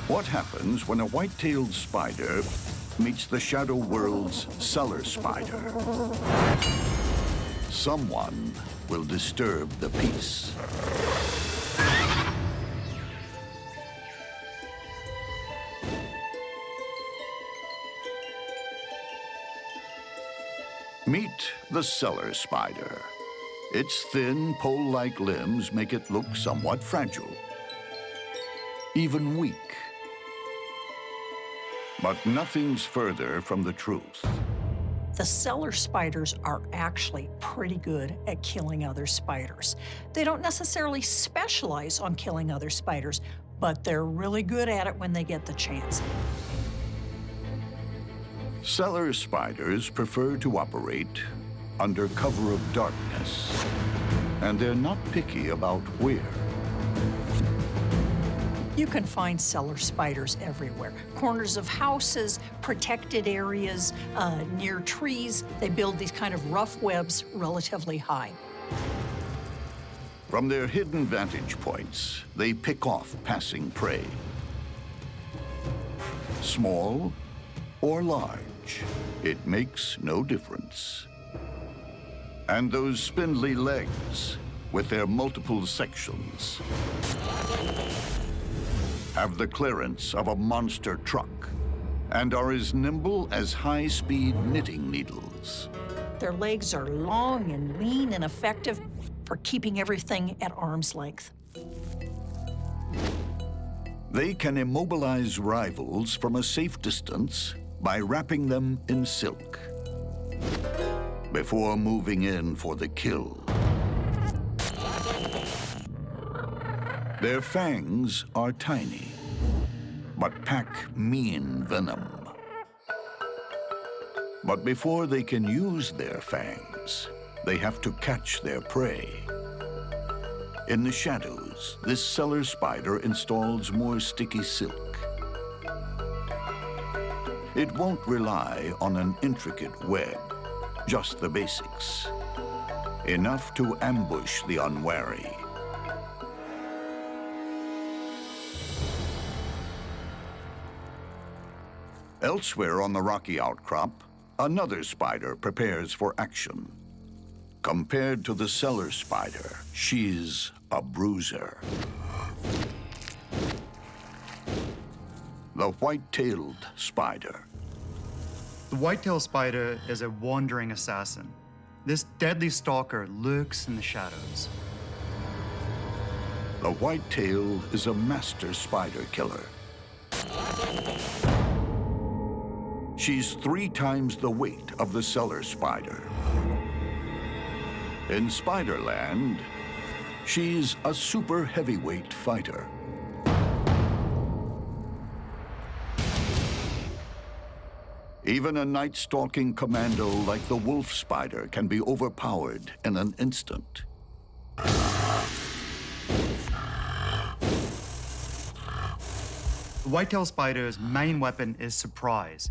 What happens when a white-tailed spider meets the shadow world's cellar spider? Someone will disturb the peace. Meet the cellar spider. Its thin, pole-like limbs make it look somewhat fragile, even weak. But nothing's further from the truth. The cellar spiders are actually pretty good at killing other spiders. They don't necessarily specialize on killing other spiders, but they're really good at it when they get the chance. Cellar spiders prefer to operate under cover of darkness, and they're not picky about where. You can find cellar spiders everywhere. Corners of houses, protected areas, near trees. They build these kind of rough webs relatively high. From their hidden vantage points, they pick off passing prey. Small or large, it makes no difference. And those spindly legs, with their multiple sections, have the clearance of a monster truck and are as nimble as high-speed knitting needles. Their legs are long and lean and effective for keeping everything at arm's length. They can immobilize rivals from a safe distance by wrapping them in silk before moving in for the kill. Their fangs are tiny, but pack mean venom. But before they can use their fangs, they have to catch their prey. In the shadows, this cellar spider installs more sticky silk. It won't rely on an intricate web, just the basics. Enough to ambush the unwary. Elsewhere on the rocky outcrop, another spider prepares for action. Compared to the cellar spider, she's a bruiser. The white-tailed spider. The white-tailed spider is a wandering assassin. This deadly stalker lurks in the shadows. The white-tail is a master spider killer. She's 3 times the weight of the cellar spider. In Spiderland, she's a super heavyweight fighter. Even a night-stalking commando like the wolf spider can be overpowered in an instant. The white-tailed spider's main weapon is surprise.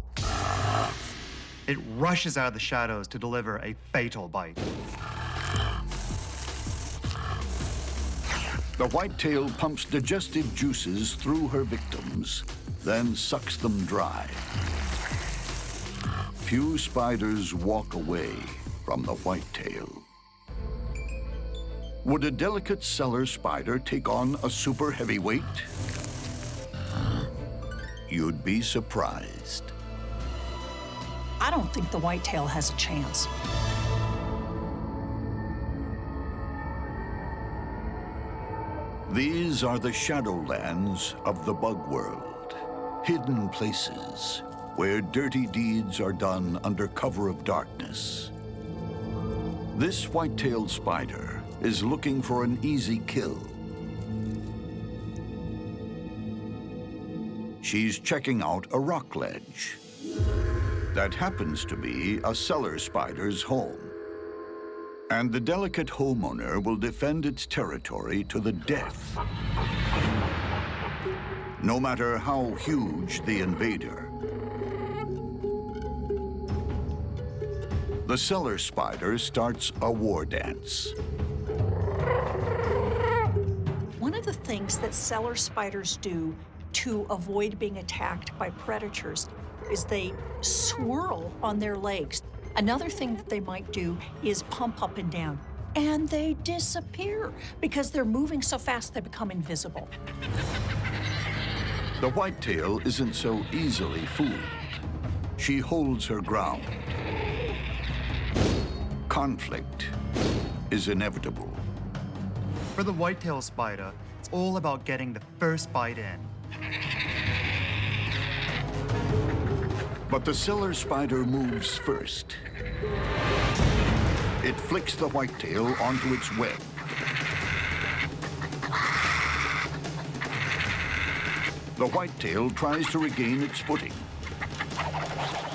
It rushes out of the shadows to deliver a fatal bite. The whitetail pumps digestive juices through her victims, then sucks them dry. Few spiders walk away from the whitetail. Would a delicate cellar spider take on a super heavyweight? You'd be surprised. I don't think the whitetail has a chance. These are the shadowlands of the bug world, hidden places where dirty deeds are done under cover of darkness. This white-tailed spider is looking for an easy kill. She's checking out a rock ledge. That happens to be a cellar spider's home. And the delicate homeowner will defend its territory to the death, no matter how huge the invader. The cellar spider starts a war dance. One of the things that cellar spiders do to avoid being attacked by predators is they swirl on their legs. Another thing that they might do is pump up and down, and they disappear because they're moving so fast they become invisible. The whitetail isn't so easily fooled. She holds her ground. Conflict is inevitable. For the whitetail spider, it's all about getting the first bite in. But the cellar spider moves first. It flicks the whitetail onto its web. The whitetail tries to regain its footing.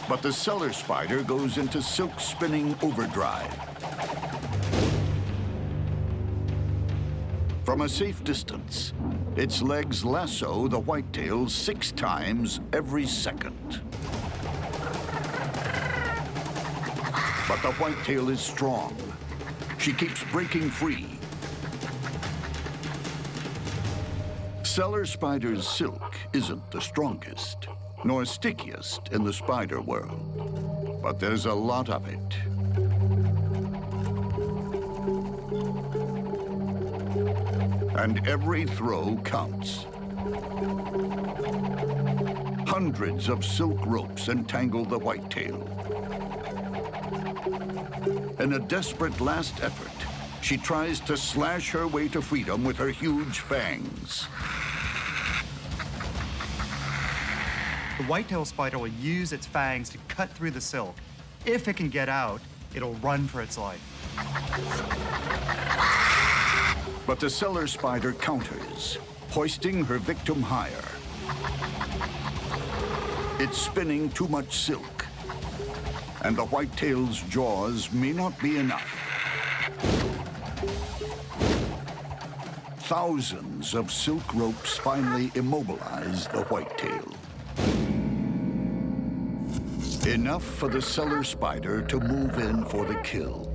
But the cellar spider goes into silk spinning overdrive. From a safe distance, its legs lasso the whitetail 6 times every second. But the whitetail is strong. She keeps breaking free. Cellar spider's silk isn't the strongest, nor stickiest in the spider world, but there's a lot of it. And every throw counts. Hundreds of silk ropes entangle the whitetail. In a desperate last effort, she tries to slash her way to freedom with her huge fangs. The whitetail spider will use its fangs to cut through the silk. If it can get out, it'll run for its life. But the cellar spider counters, hoisting her victim higher. It's spinning too much silk, and the whitetail's jaws may not be enough. Thousands of silk ropes finally immobilize the whitetail. Enough for the cellar spider to move in for the kill.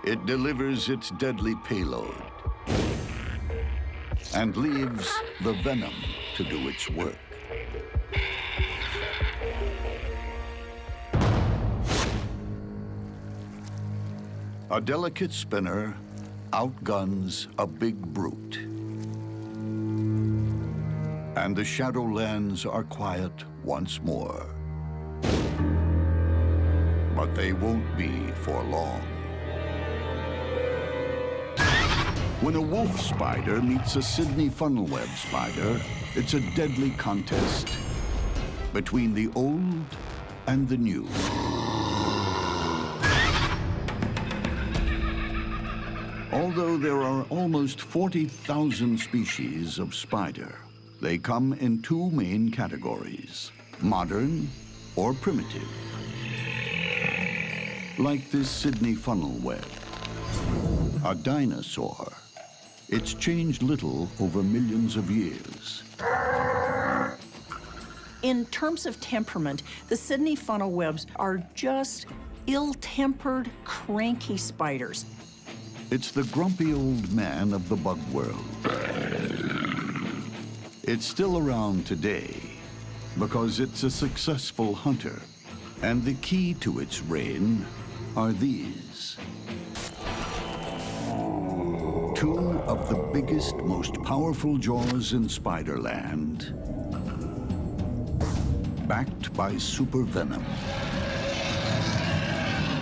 It delivers its deadly payload and leaves the venom to do its work. A delicate spinner outguns a big brute. And the Shadowlands are quiet once more. But they won't be for long. When a wolf spider meets a Sydney funnel web spider, it's a deadly contest between the old and the new. Although there are almost 40,000 species of spider, they come in 2 main categories, modern or primitive. Like this Sydney funnel web, a dinosaur. It's changed little over millions of years. In terms of temperament, the Sydney funnel webs are just ill-tempered, cranky spiders. It's the grumpy old man of the bug world. It's still around today because it's a successful hunter, and the key to its reign are these. 2 of the biggest, most powerful jaws in Spiderland, backed by super venom.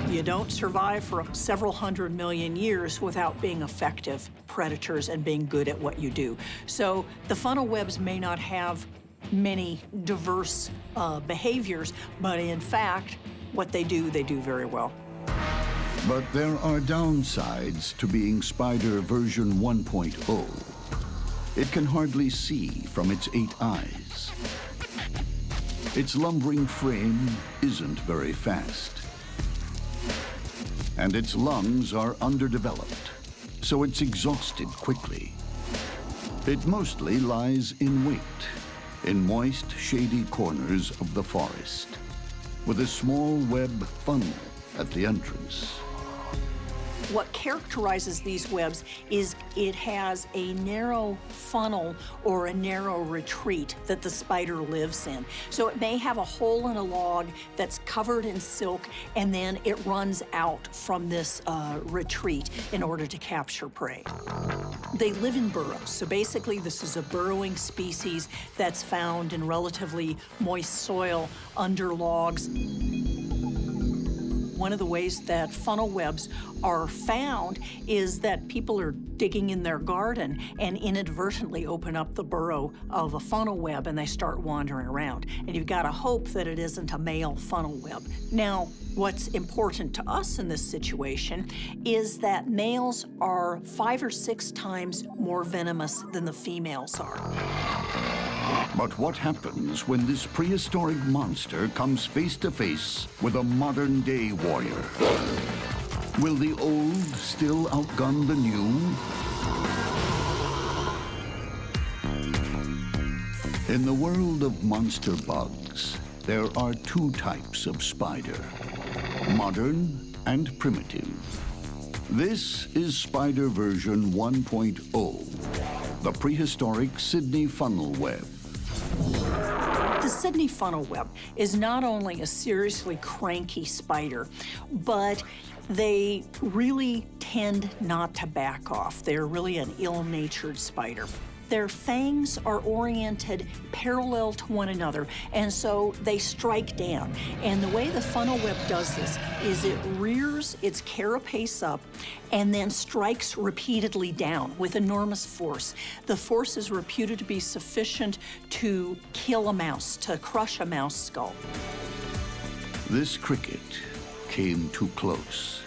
You don't survive for several 100 million years without being effective predators and being good at what you do. So the funnel webs may not have many diverse behaviors, but in fact, what they do very well. But there are downsides to being Spider version 1.0. It can hardly see from its 8 eyes. Its lumbering frame isn't very fast. And its lungs are underdeveloped, so it's exhausted quickly. It mostly lies in wait, in moist, shady corners of the forest, with a small web funnel at the entrance. What characterizes these webs is it has a narrow funnel or a narrow retreat that the spider lives in. So it may have a hole in a log that's covered in silk, and then it runs out from this retreat in order to capture prey. They live in burrows. So basically, this is a burrowing species that's found in relatively moist soil under logs. One of the ways that funnel webs are found is that people are digging in their garden and inadvertently open up the burrow of a funnel web and they start wandering around. And you've got to hope that it isn't a male funnel web. Now, what's important to us in this situation is that males are 5 or 6 times more venomous than the females are. But what happens when this prehistoric monster comes face to face with a modern-day warrior? Will the old still outgun the new? In the world of monster bugs, there are 2 types of spider, modern and primitive. This is spider version 1.0, the prehistoric Sydney funnel web. The Sydney funnel web is not only a seriously cranky spider, but they really tend not to back off. They're really an ill-natured spider. Their fangs are oriented parallel to one another, and so they strike down. And the way the funnel web does this is it rears its carapace up and then strikes repeatedly down with enormous force. The force is reputed to be sufficient to kill a mouse, to crush a mouse skull. This cricket came too close.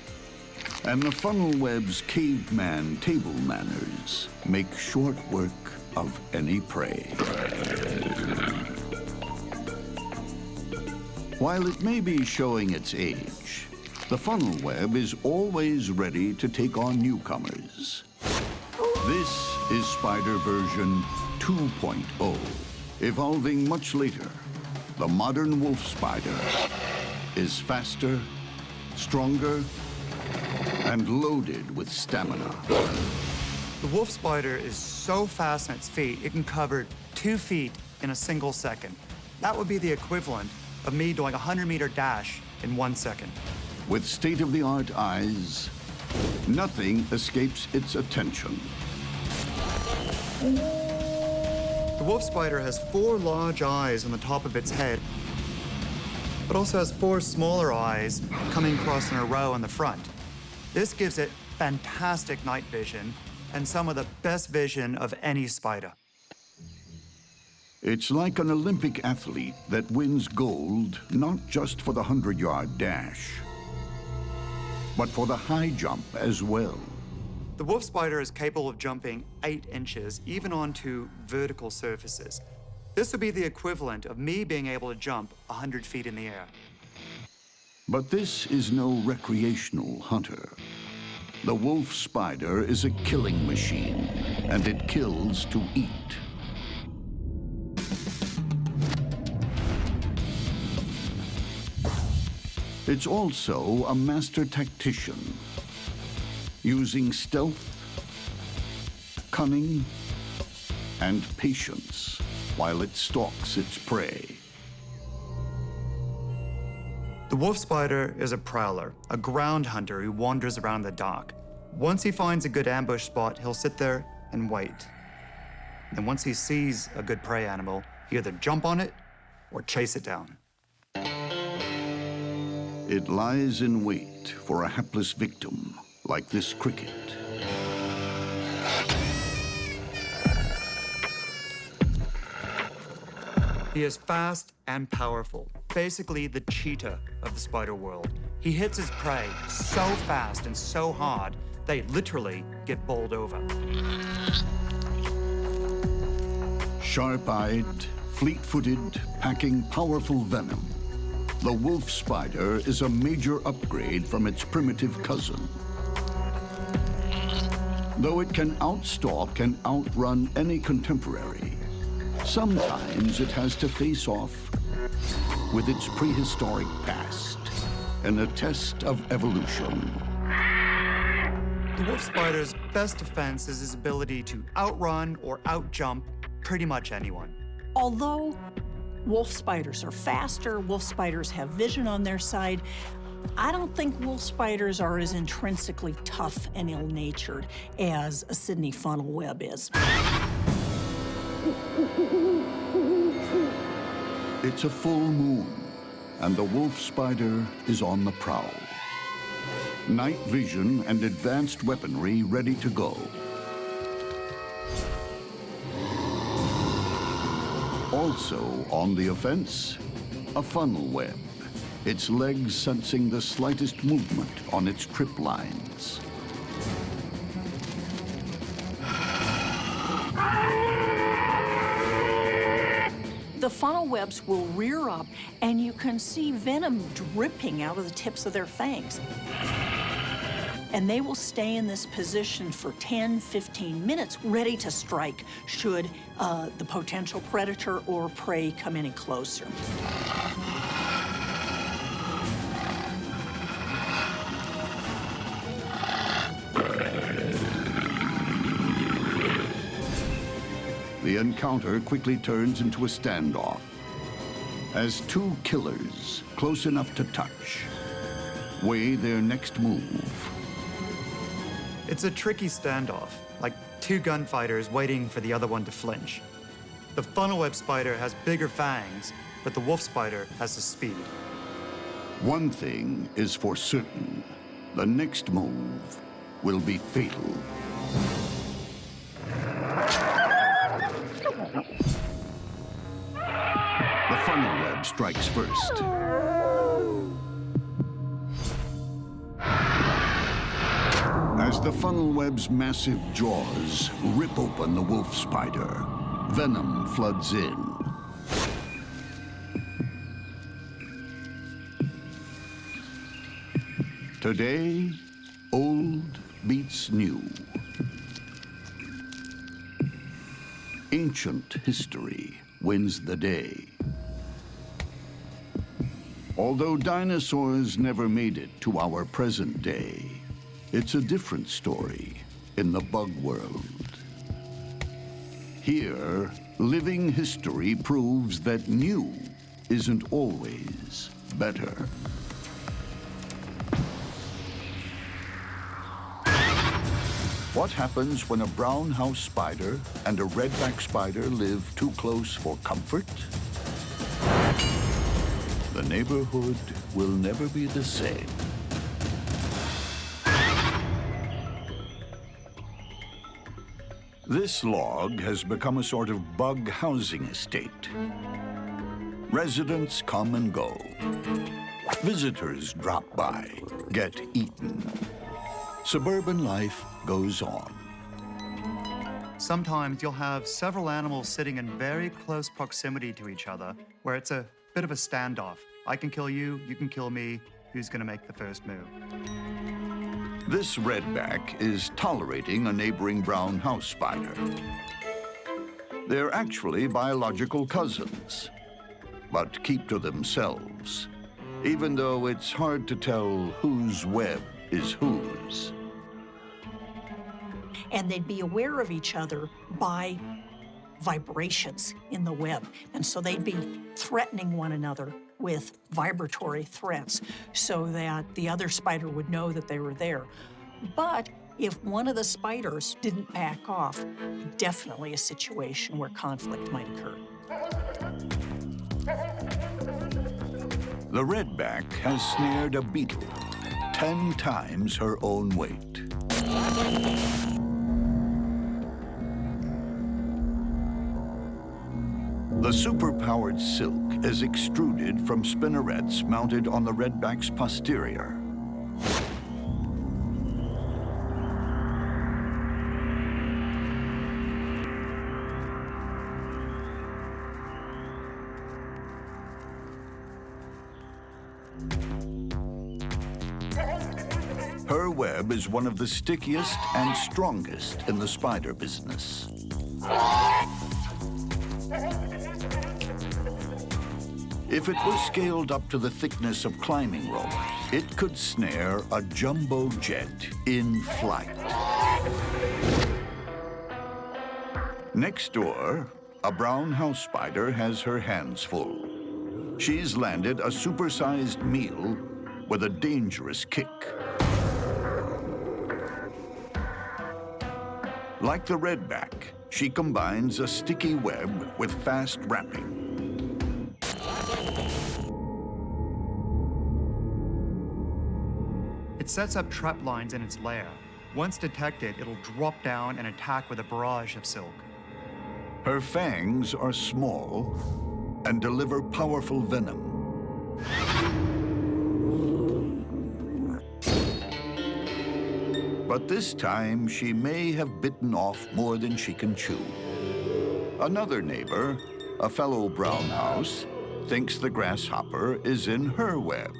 And the funnel web's caveman table manners make short work of any prey. While it may be showing its age, the funnel web is always ready to take on newcomers. This is spider version 2.0, evolving much later. The modern wolf spider is faster, stronger, and loaded with stamina. The wolf spider is so fast on its feet, it can cover 2 feet in a single second. That would be the equivalent of me doing a 100-meter dash in 1 second. With state-of-the-art eyes, nothing escapes its attention. The wolf spider has 4 large eyes on the top of its head, but also has 4 smaller eyes coming across in a row on the front. This gives it fantastic night vision and some of the best vision of any spider. It's like an Olympic athlete that wins gold not just for the 100-yard dash, but for the high jump as well. The wolf spider is capable of jumping 8 inches, even onto vertical surfaces. This would be the equivalent of me being able to jump 100 feet in the air. But this is no recreational hunter. The wolf spider is a killing machine, and it kills to eat. It's also a master tactician, using stealth, cunning, and patience while it stalks its prey. The wolf spider is a prowler, a ground hunter who wanders around in the dark. Once he finds a good ambush spot, he'll sit there and wait. And once he sees a good prey animal, he either jump on it or chase it down. It lies in wait for a hapless victim, like this cricket. He is fast and powerful, basically the cheetah of the spider world. He hits his prey so fast and so hard, they literally get bowled over. Sharp-eyed, fleet-footed, packing powerful venom, the wolf spider is a major upgrade from its primitive cousin. Though it can outstalk and outrun any contemporary, sometimes it has to face off with its prehistoric past in a test of evolution. The wolf spider's best defense is his ability to outrun or outjump pretty much anyone. Although wolf spiders are faster, wolf spiders have vision on their side, I don't think wolf spiders are as intrinsically tough and ill-natured as a Sydney funnel web is. It's a full moon, and the wolf spider is on the prowl. Night vision and advanced weaponry ready to go. Also on the offense, a funnel web, its legs sensing the slightest movement on its trip lines. The funnel webs will rear up, and you can see venom dripping out of the tips of their fangs. And they will stay in this position for 10, 15 minutes, ready to strike should the potential predator or prey come any closer. The encounter quickly turns into a standoff as two killers, close enough to touch, weigh their next move. It's a tricky standoff, like two gunfighters waiting for the other one to flinch. The funnel web spider has bigger fangs, but the wolf spider has the speed. One thing is for certain, the next move will be fatal. The funnel web strikes first. As the funnel web's massive jaws rip open the wolf spider, venom floods in. Today, old beats new. Ancient history wins the day. Although dinosaurs never made it to our present day, it's a different story in the bug world. Here, living history proves that new isn't always better. What happens when a brown house spider and a redback spider live too close for comfort? The neighborhood will never be the same. This log has become a sort of bug housing estate. Residents come and go. Visitors drop by, get eaten. Suburban life goes on. Sometimes you'll have several animals sitting in very close proximity to each other, where it's a bit of a standoff. I can kill you, you can kill me, who's gonna make the first move? This redback is tolerating a neighboring brown house spider. They're actually biological cousins, but keep to themselves, even though it's hard to tell whose web is whose. And they'd be aware of each other by vibrations in the web. And so they'd be threatening one another with vibratory threats so that the other spider would know that they were there. But if one of the spiders didn't back off, definitely a situation where conflict might occur. The redback has snared a beetle, 10 times her own weight. The superpowered silk is extruded from spinnerets mounted on the redback's posterior. Her web is one of the stickiest and strongest in the spider business. If it was scaled up to the thickness of climbing rope, it could snare a jumbo jet in flight. Next door, a brown house spider has her hands full. She's landed a supersized meal with a dangerous kick. Like the Redback, she combines a sticky web with fast wrapping. It sets up trap lines in its lair. Once detected, it'll drop down and attack with a barrage of silk. Her fangs are small and deliver powerful venom. But this time, she may have bitten off more than she can chew. Another neighbor, a fellow brown house, thinks the grasshopper is in her web.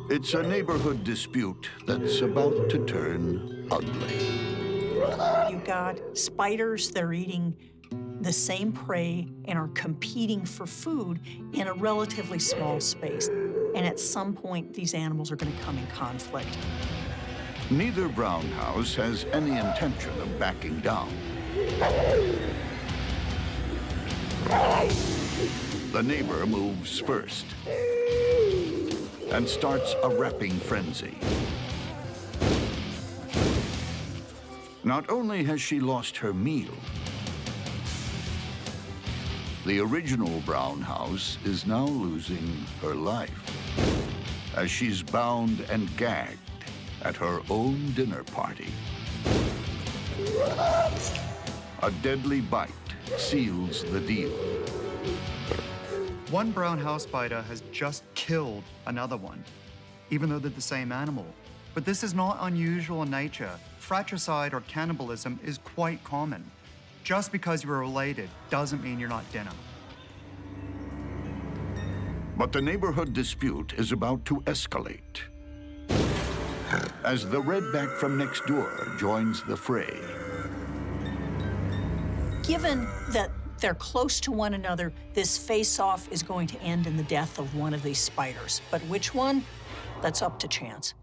It's a neighborhood dispute that's about to turn ugly. You've got spiders that are eating the same prey and are competing for food in a relatively small space. And at some point, these animals are going to come in conflict. Neither brown house has any intention of backing down. The neighbor moves first and starts a wrapping frenzy. Not only has she lost her meal, the original brown house is now losing her life as she's bound and gagged at her own dinner party. A deadly bite seals the deal. One brown house spider has just killed another one, even though they're the same animal. But this is not unusual in nature. Fratricide or cannibalism is quite common. Just because you're related doesn't mean you're not dinner. But the neighborhood dispute is about to escalate as the Redback from next door joins the fray. Given that they're close to one another, this face-off is going to end in the death of one of these spiders. But which one? That's up to chance.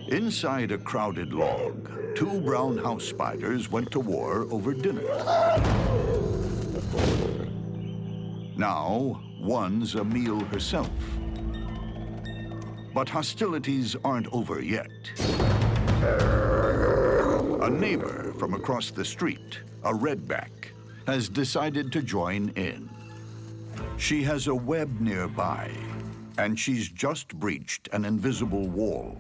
Inside a crowded log, two brown house spiders went to war over dinner. Now, one's a meal herself. But hostilities aren't over yet. A neighbor from across the street, a Redback, has decided to join in. She has a web nearby, and she's just breached an invisible wall.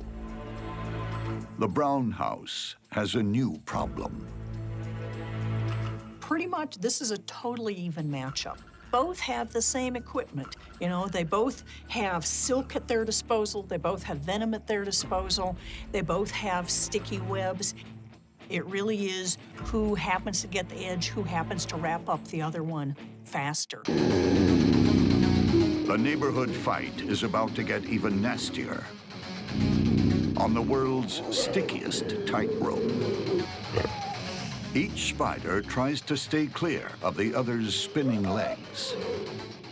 The brown house has a new problem. Pretty much, this is a totally even matchup. Both have the same equipment. You know, they both have silk at their disposal. They both have venom at their disposal. They both have sticky webs. It really is who happens to get the edge, who happens to wrap up the other one faster. The neighborhood fight is about to get even nastier. On the world's stickiest tightrope. Each spider tries to stay clear of the other's spinning legs.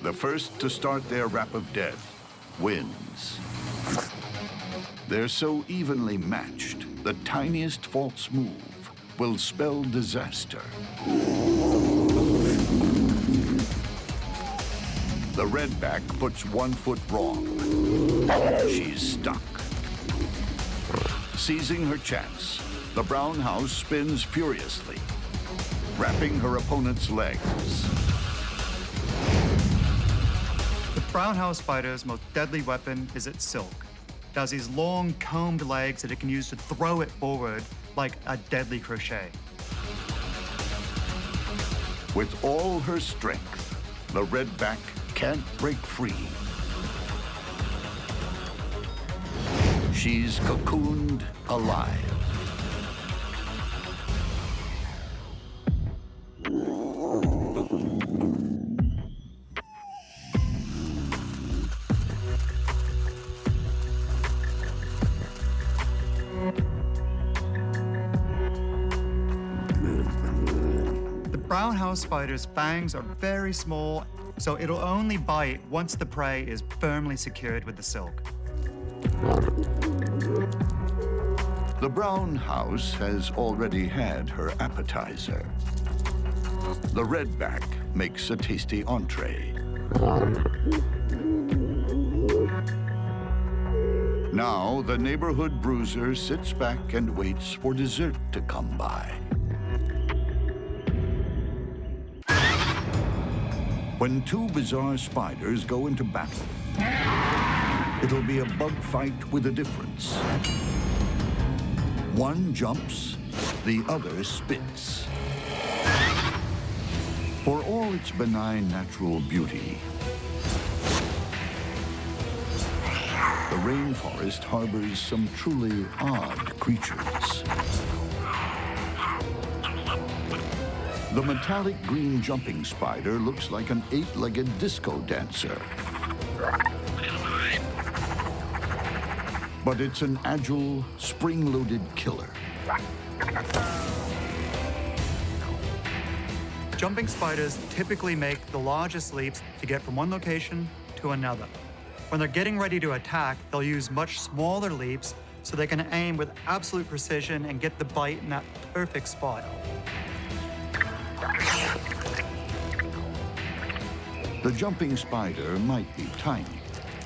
The first to start their rap of death wins. They're so evenly matched, the tiniest false move will spell disaster. The Redback puts 1 foot wrong. She's stuck. Seizing her chance, the brown house spins furiously, wrapping her opponent's legs. The brown house spider's most deadly weapon is its silk. It has these long, combed legs that it can use to throw it forward like a deadly crochet. With all her strength, the Redback can't break free. She's cocooned alive. Brown house spider's fangs are very small, so it'll only bite once the prey is firmly secured with the silk. The brown house has already had her appetizer. The redback makes a tasty entree. Now, the neighborhood bruiser sits back and waits for dessert to come by. When two bizarre spiders go into battle, it'll be a bug fight with a difference. One jumps, the other spits. For all its benign natural beauty, the rainforest harbors some truly odd creatures. The metallic green jumping spider looks like an 8-legged disco dancer. But it's an agile, spring-loaded killer. Jumping spiders typically make the largest leaps to get from one location to another. When they're getting ready to attack, they'll use much smaller leaps so they can aim with absolute precision and get the bite in that perfect spot. The jumping spider might be tiny.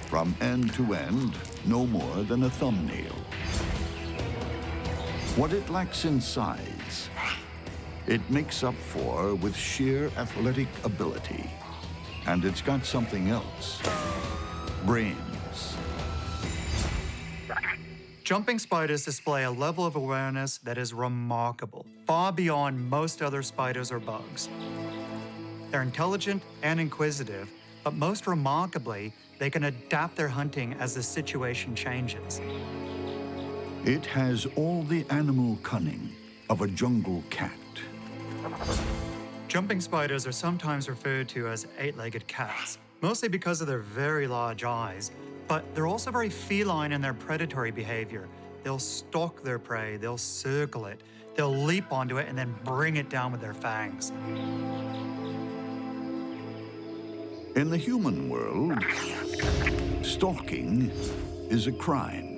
From end to end, no more than a thumbnail. What it lacks in size, it makes up for with sheer athletic ability. And it's got something else. Brains. Jumping spiders display a level of awareness that is remarkable, far beyond most other spiders or bugs. They're intelligent and inquisitive, but most remarkably, they can adapt their hunting as the situation changes. It has all the animal cunning of a jungle cat. Jumping spiders are sometimes referred to as 8-legged cats, mostly because of their very large eyes, but they're also very feline in their predatory behavior. They'll stalk their prey, they'll circle it, they'll leap onto it and then bring it down with their fangs. In the human world, stalking is a crime.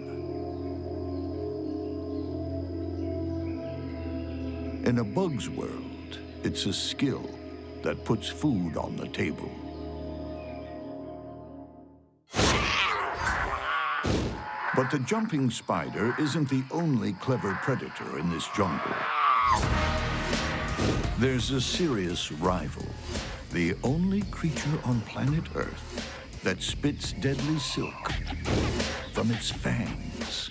In a bug's world, it's a skill that puts food on the table. But the jumping spider isn't the only clever predator in this jungle. There's a serious rival, the only creature on planet Earth that spits deadly silk from its fangs.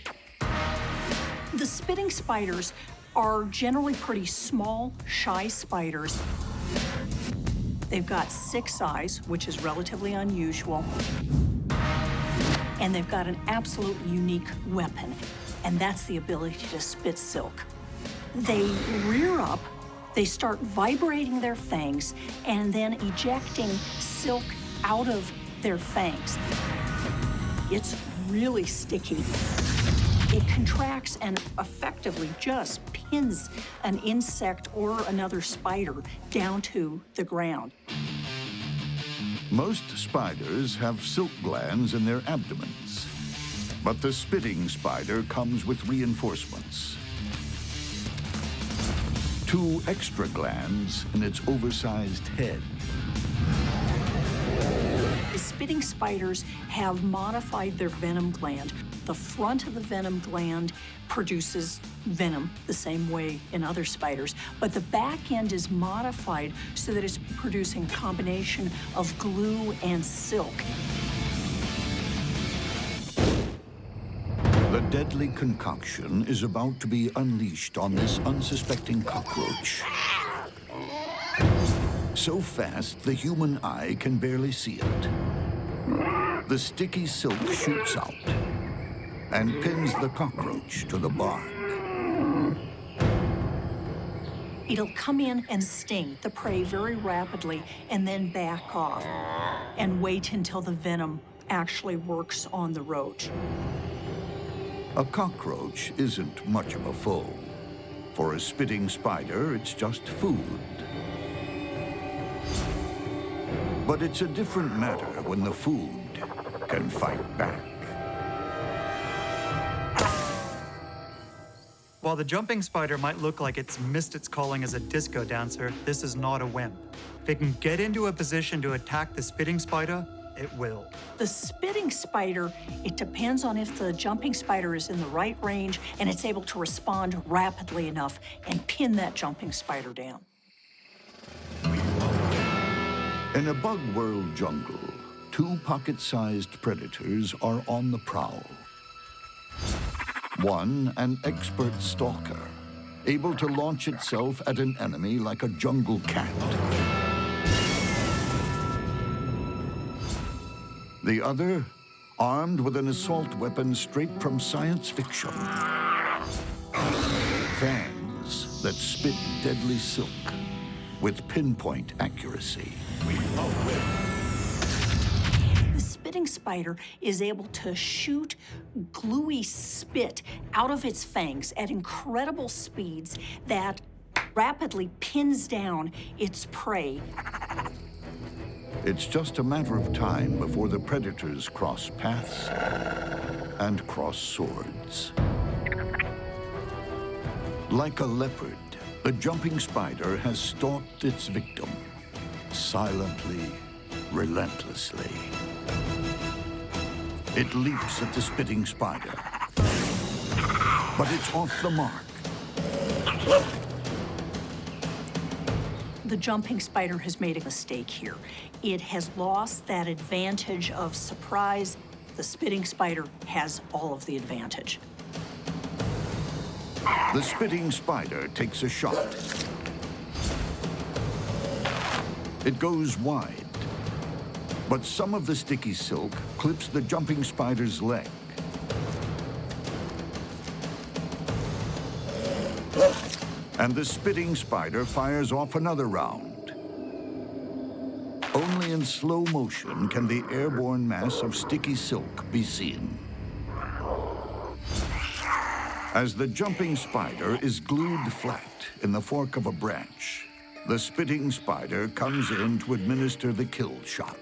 The spitting spiders are generally pretty small, shy spiders. They've got 6 eyes, which is relatively unusual. And they've got an absolute unique weapon, and that's the ability to spit silk. They rear up, they start vibrating their fangs, and then ejecting silk out of their fangs. It's really sticky. It contracts and effectively just pins an insect or another spider down to the ground. Most spiders have silk glands in their abdomens, but the spitting spider comes with reinforcements. 2 extra glands in its oversized head. The spitting spiders have modified their venom gland. The front of the venom gland produces venom the same way in other spiders, but the back end is modified so that it's producing a combination of glue and silk. The deadly concoction is about to be unleashed on this unsuspecting cockroach. So fast, the human eye can barely see it. The sticky silk shoots out and pins the cockroach to the bark. It'll come in and sting the prey very rapidly and then back off and wait until the venom actually works on the roach. A cockroach isn't much of a foe. For a spitting spider, it's just food. But it's a different matter when the food can fight back. While the jumping spider might look like it's missed its calling as a disco dancer, this is not a wimp. If it can get into a position to attack the spitting spider, it will. The spitting spider, it depends on if the jumping spider is in the right range and it's able to respond rapidly enough and pin that jumping spider down. In a bug world jungle, two pocket-sized predators are on the prowl. One, an expert stalker, able to launch itself at an enemy like a jungle cat. The other, armed with an assault weapon straight from science fiction. Fangs that spit deadly silk with pinpoint accuracy. The spitting spider is able to shoot gluey spit out of its fangs at incredible speeds that rapidly pins down its prey. It's just a matter of time before the predators cross paths and cross swords. Like a leopard, the jumping spider has stalked its victim, silently, relentlessly. It leaps at the spitting spider, but it's off the mark. The jumping spider has made a mistake here. It has lost that advantage of surprise. The spitting spider has all of the advantage. The spitting spider takes a shot. It goes wide, but some of the sticky silk clips the jumping spider's leg. And the spitting spider fires off another round. Only in slow motion can the airborne mass of sticky silk be seen. As the jumping spider is glued flat in the fork of a branch, the spitting spider comes in to administer the kill shot.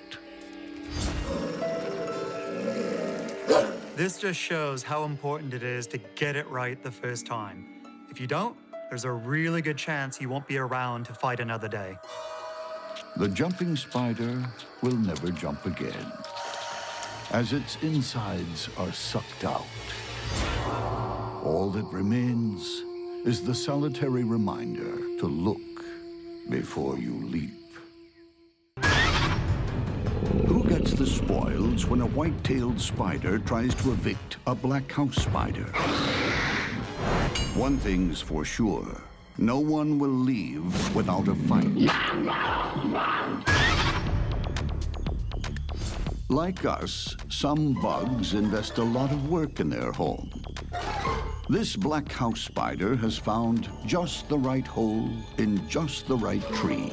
This just shows how important it is to get it right the first time. If you don't, there's a really good chance you won't be around to fight another day. The jumping spider will never jump again, as its insides are sucked out. All that remains is the solitary reminder to look before you leap. Who gets the spoils when a white-tailed spider tries to evict a black house spider? One thing's for sure, no one will leave without a fight. Like us, some bugs invest a lot of work in their home. This black house spider has found just the right hole in just the right tree.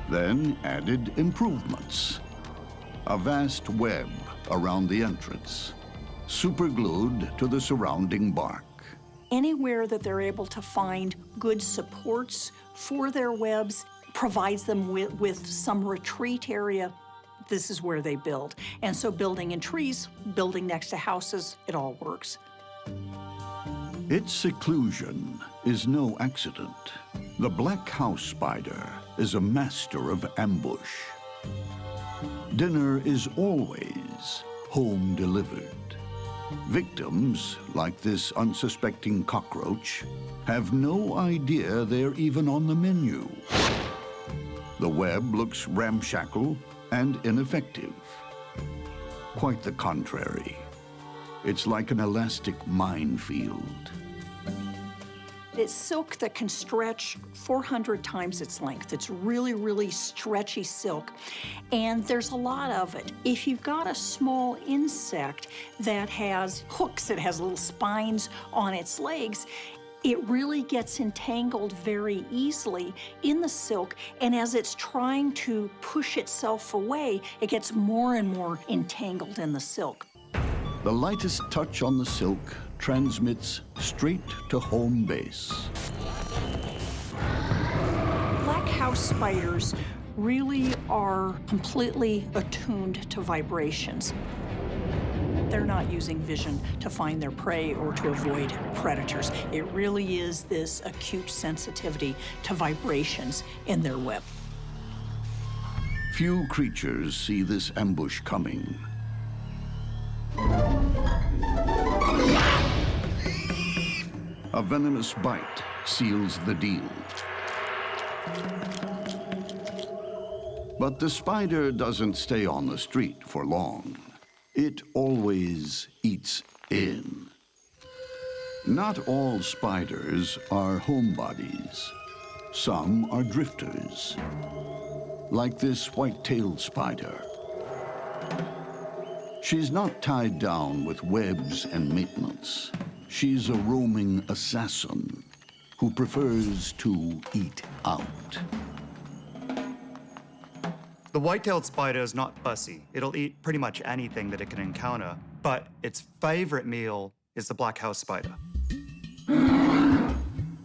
Then added improvements. A vast web around the entrance, superglued to the surrounding bark. Anywhere that they're able to find good supports for their webs provides them with some retreat area. This is where they build. And so building in trees, building next to houses, it all works. Its seclusion is no accident. The black house spider is a master of ambush. Dinner is always home delivered. Victims, like this unsuspecting cockroach, have no idea they're even on the menu. The web looks ramshackle and ineffective. Quite the contrary. It's like an elastic minefield. It's silk that can stretch 400 times its length. It's really, really stretchy silk, and there's a lot of it. If you've got a small insect that has hooks, it has little spines on its legs, it really gets entangled very easily in the silk, and as it's trying to push itself away, it gets more and more entangled in the silk. The lightest touch on the silk transmits straight to home base. Black house spiders really are completely attuned to vibrations. They're not using vision to find their prey or to avoid predators. It really is this acute sensitivity to vibrations in their web. Few creatures see this ambush coming. A venomous bite seals the deal. But the spider doesn't stay on the street for long. It always eats in. Not all spiders are homebodies. Some are drifters, like this white-tailed spider. She's not tied down with webs and maintenance. She's a roaming assassin who prefers to eat out. The white-tailed spider is not fussy. It'll eat pretty much anything that it can encounter, but its favorite meal is the black house spider.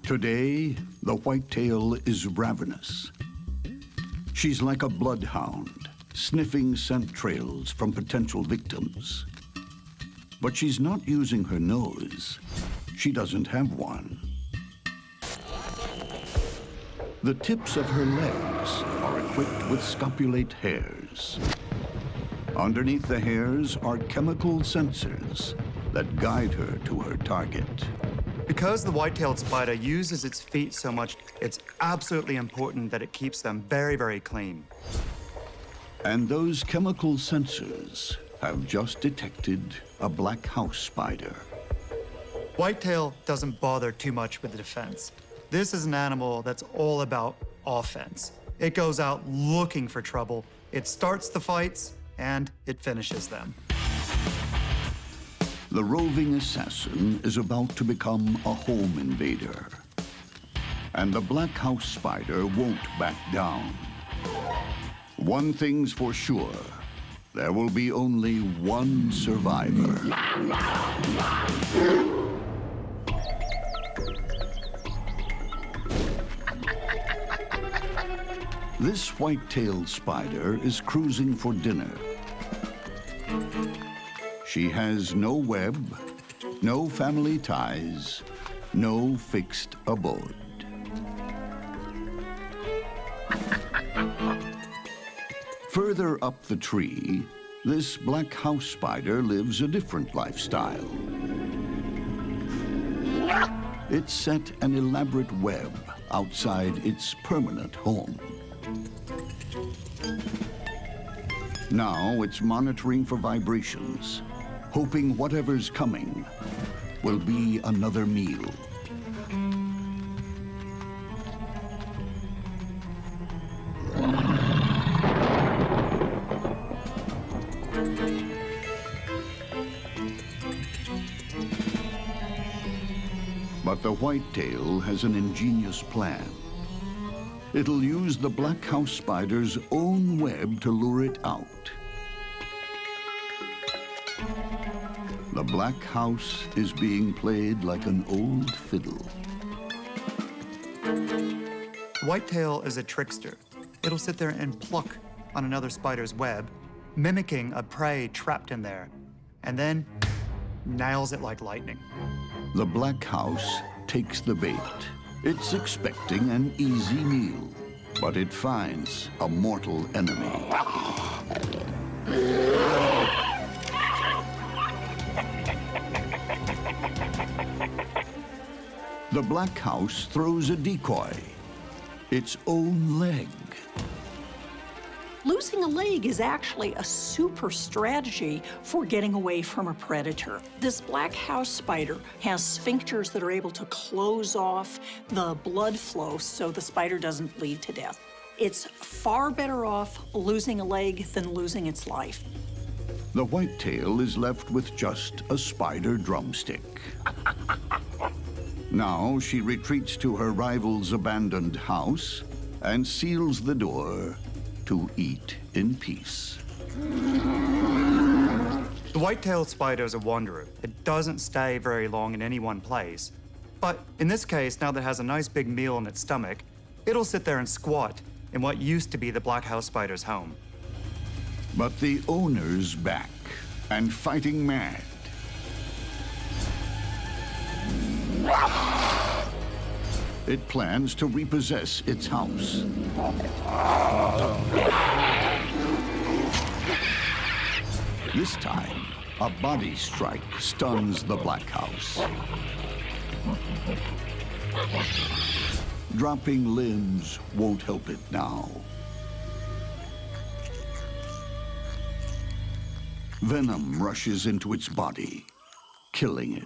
Today, the whitetail is ravenous. She's like a bloodhound, sniffing scent trails from potential victims. But she's not using her nose. She doesn't have one. The tips of her legs are equipped with scopulate hairs. Underneath the hairs are chemical sensors that guide her to her target. Because the white-tailed spider uses its feet so much, it's absolutely important that it keeps them very, very clean. And those chemical sensors have just detected a black house spider. Whitetail doesn't bother too much with the defense. This is an animal that's all about offense. It goes out looking for trouble, it starts the fights, and it finishes them. The roving assassin is about to become a home invader. And the black house spider won't back down. One thing's for sure, there will be only one survivor. This white-tailed spider is cruising for dinner. She has no web, no family ties, no fixed abode. Further up the tree, this black house spider lives a different lifestyle. It set an elaborate web outside its permanent home. Now it's monitoring for vibrations, hoping whatever's coming will be another meal. But the whitetail has an ingenious plan. It'll use the black house spider's own web to lure it out. The black house is being played like an old fiddle. Whitetail is a trickster. It'll sit there and pluck on another spider's web, mimicking a prey trapped in there, and then nails it like lightning. The black house takes the bait. It's expecting an easy meal, but it finds a mortal enemy. The black house throws a decoy, its own leg. Losing a leg is actually a super strategy for getting away from a predator. This black house spider has sphincters that are able to close off the blood flow so the spider doesn't bleed to death. It's far better off losing a leg than losing its life. The whitetail is left with just a spider drumstick. Now she retreats to her rival's abandoned house and seals the door to eat in peace. The white-tailed spider is a wanderer. It doesn't stay very long in any one place. But in this case, now that it has a nice big meal in its stomach, it'll sit there and squat in what used to be the black house spider's home. But the owner's back and fighting mad. It plans to repossess its house. This time, a body strike stuns the black house. Dropping limbs won't help it now. Venom rushes into its body, killing it.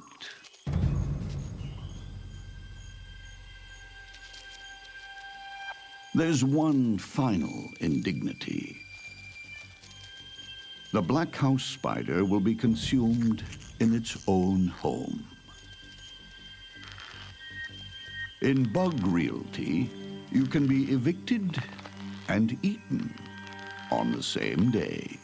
There's one final indignity. The black house spider will be consumed in its own home. In bug realty, you can be evicted and eaten on the same day.